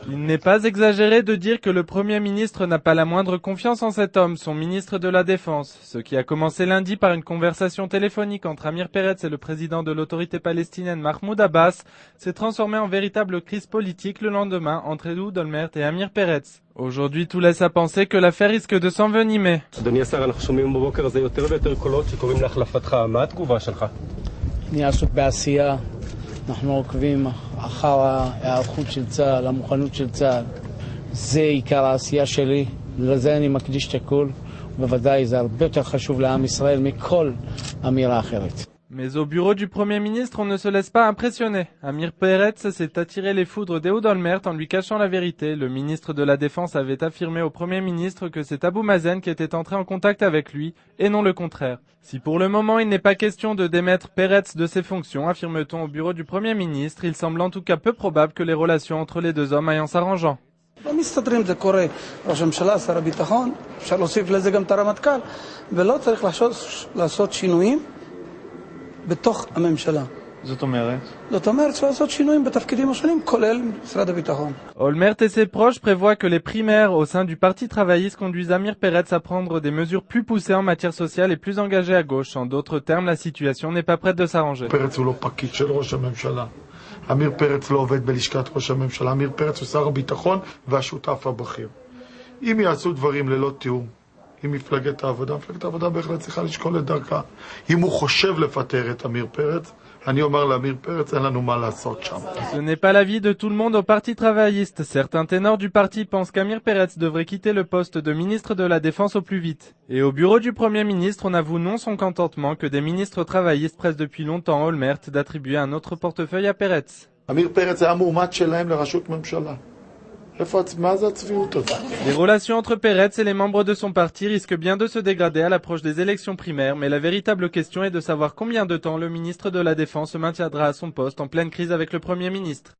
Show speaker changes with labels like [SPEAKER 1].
[SPEAKER 1] Il n'est pas exagéré de dire que le Premier ministre n'a pas la moindre confiance en cet homme, son ministre de la Défense. Ce qui a commencé lundi par une conversation téléphonique entre Amir Peretz et le président de l'autorité palestinienne Mahmoud Abbas s'est transformé en véritable crise politique le lendemain entre Ehud Olmert et Amir Peretz. Aujourd'hui, tout laisse à penser que l'affaire risque de s'envenimer.
[SPEAKER 2] אנחנו עוקבים אחר ההיערכות של צה"ל, המוכנות של צה"ל. זה עיקר העשייה שלי, לזה אני מקדיש את הכל. בוודאי זה הרבה יותר חשוב לעם ישראל מכל אמירה אחרת.
[SPEAKER 1] Mais au bureau du Premier ministre, on ne se laisse pas impressionner. Amir Peretz s'est attiré les foudres d'Ehud Olmert en lui cachant la vérité. Le ministre de la Défense avait affirmé au Premier ministre que c'est Abou Mazen qui était entré en contact avec lui, et non le contraire. Si pour le moment il n'est pas question de démettre Peretz de ses fonctions, affirme-t-on au bureau du Premier ministre, il semble en tout cas peu probable que les relations entre les deux hommes aillent en s'arrangeant.
[SPEAKER 3] מסתדרים, זה קורה. ראש הממשלה, שר הביטחון, אפשר להוסיף לזה גם את הרמטכ"ל, ולא צריך לעשות שינויים בתוך הממשלה.
[SPEAKER 1] זאת אומרת
[SPEAKER 3] לעשות שינויים בתפקידים השונים, כולל משרד הביטחון.
[SPEAKER 1] Olmert et ses proches prévoient que les primaires au sein du Parti travailliste conduisent Amir Peretz à prendre des mesures plus poussées en matière sociale et plus engagées à gauche. En d'autres termes, la situation n'est pas prête de s'arranger.
[SPEAKER 4] פרץ הוא לא פקיד של ראש הממשלה. אמיר פרץ לא עובד בלשכת ראש הממשלה. אמיר פרץ הוא שר הביטחון והשותף הבכיר. אם יעשו דברים ללא תיאום עם מפלגת העבודה בהחלט צריכה לשקול את דרכה. אם הוא חושב לפטר את אמיר פרץ, אני אומר לאמיר פרץ, אין לנו מה לעשות שם.
[SPEAKER 1] Ce n'est pas l'avis de tout le monde au Parti travailliste. Certains ténors du parti pensent qu'Amir Peretz devrait quitter le poste de ministre de la Défense au plus vite. Et au bureau du Premier ministre, on avoue non sans contentement que des ministres travaillistes pressent depuis longtemps à Olmert d'attribuer un autre portefeuille à Peretz.
[SPEAKER 4] אמיר פרץ היה מועמד שלהם לראשות ממשלה.
[SPEAKER 1] Les relations entre Peretz et les membres de son parti risquent bien de se dégrader à l'approche des élections primaires, mais la véritable question est de savoir combien de temps le ministre de la Défense se maintiendra à son poste en pleine crise avec le Premier ministre.